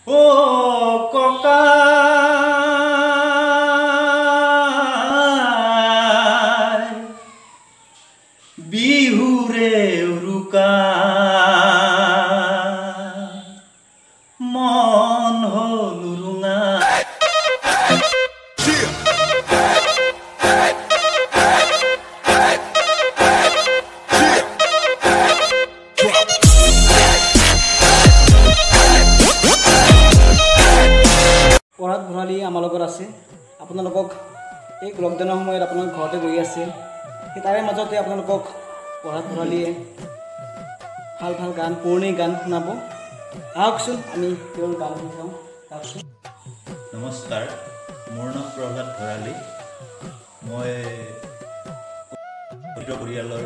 ও ককা বিহুৰে উৰুকা মন হল ৰুঙা। পঢ়াত ভৰালি আমাৰ লগত আছে। আপোনালোকক এই লকডাউনৰ সময়ত আপোনালোক ঘৰতে বহি আছে, সেই তাৰে মাজতে আপোনালোকক পঢ়াত ভৰালিয়ে ভাল ভাল গান, পুৰণি গান শুনাব। আহকচোন আমি তেওঁৰ গান শুনি চাওঁ। আহকচোন। নমস্কাৰ, মোৰ নাম প্ৰহ্লাদ ভৰালী। মই পৰিয়ালৰ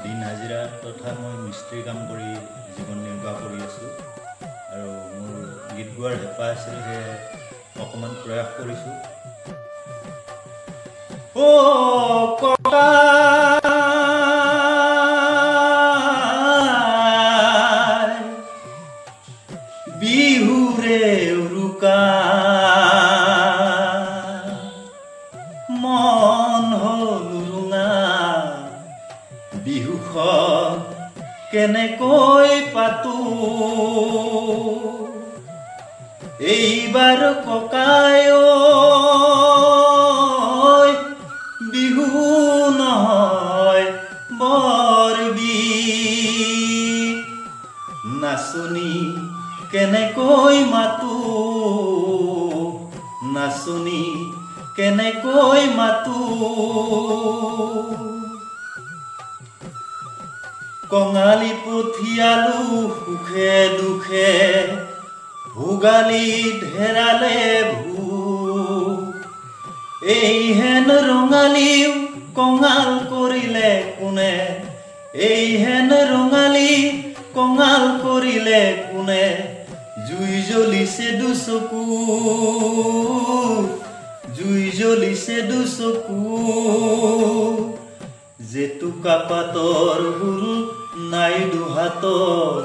দিন হাজিৰা তথা মই মিস্ত্ৰী কাম কৰি জীৱন নিৰ্বাহ কৰি আছোঁ আৰু মোৰ গীত গোৱাৰ হেঁপাহ আছিল যে অকণমান প্ৰয়াস কৰিছোঁ। ও ককা বিহুৰে উৰুকা মন হল ৰুঙা। বিহুখন কেনেকৈ পাতো এইবাৰ ককায় বিহু নহয় বৰ বিষ। নাচনি কেনেকৈ মাতো, নাচনি কেনেকৈ মাতো। কঙালী পঠিয়ালো সুখে দুখে, ভোগালী ধেৰালে ভূ। এইহেন ৰঙালীও কঙাল কৰিলে কোনে, এইহেন ৰঙালী কঙাল কৰিলে কোনে। জুই জ্বলিছে দুচকু, জুই জ্বলিছে দুচকু। জেতুকা পাতৰ হুল নাই দুহাতৰ,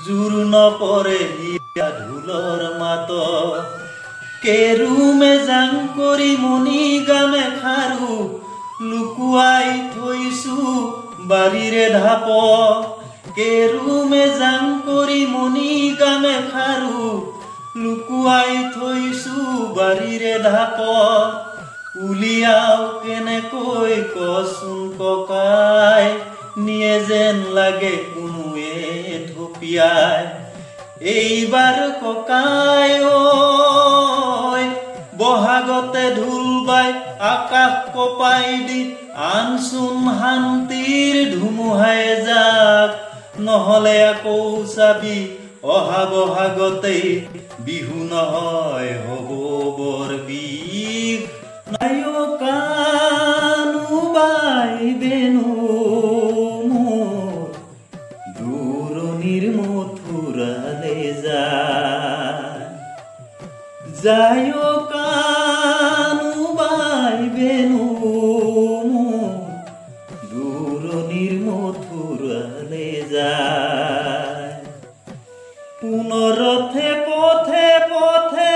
জোৰ নপৰে হিয়া ঢোলৰ মাতত। কেৰুমে জাং কৰি মণি গামে খাৰু, লুকুৱাই থৈছো বাৰীৰে ঢাপ। কেৰুমে জাং কৰি মণি গামে খাৰু, লুকুৱাই থৈছো বাৰীৰে ঢাপ। উলিয়াও কেনেকৈ কচোন ককাই, নিয়ে যেন লাগে কোনোৱে থপিয়াই। এইবাৰ ককাই বহাগতে ঢোল বাই আকাশ কপাই দি, আনচোন শান্তিৰ ধুমুহাই যাক। নহলে আকৌ চাবি অহা বহাগতেই বিহু নহয় হব বৰ বিষ। নায়কানো বাইবেনো মোৰ দূৰণিৰ মথুৰালে যায়। যায়কানো বাইবেনো মোৰ দূৰণিৰ মথুৰালে যায়। পুনৰথে পথে পথে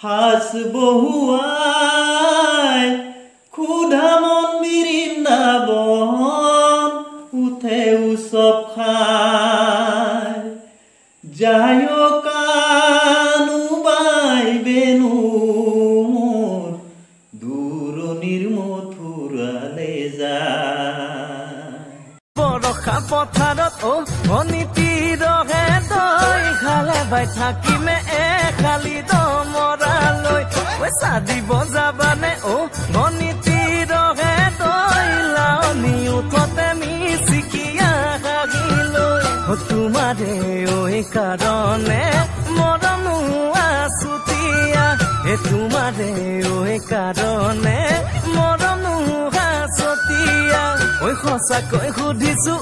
হাস বহুৱাই, ক্ষুধা মন বৃন্দাবন উঠে উৎসৱ খাই। যায়কানো বাইবেনো মোৰ দূৰণিৰ মথুৰালে যায়। বৰষা পথাৰত অনীতি ৰহে দৈ খালে বাই থাকিমে খালি দমৰালৈ। পইচা দিব যাবানে অনীতি ৰহে দৈ লাৱনি উঠতে মিচিকিয়া হাগিলৈ। তোমাৰে কাৰণে মৰম আছুতীয়া, তোমাৰে কাৰণে মৰম আছুতীয়া। সঁচাকৈ সুধিছো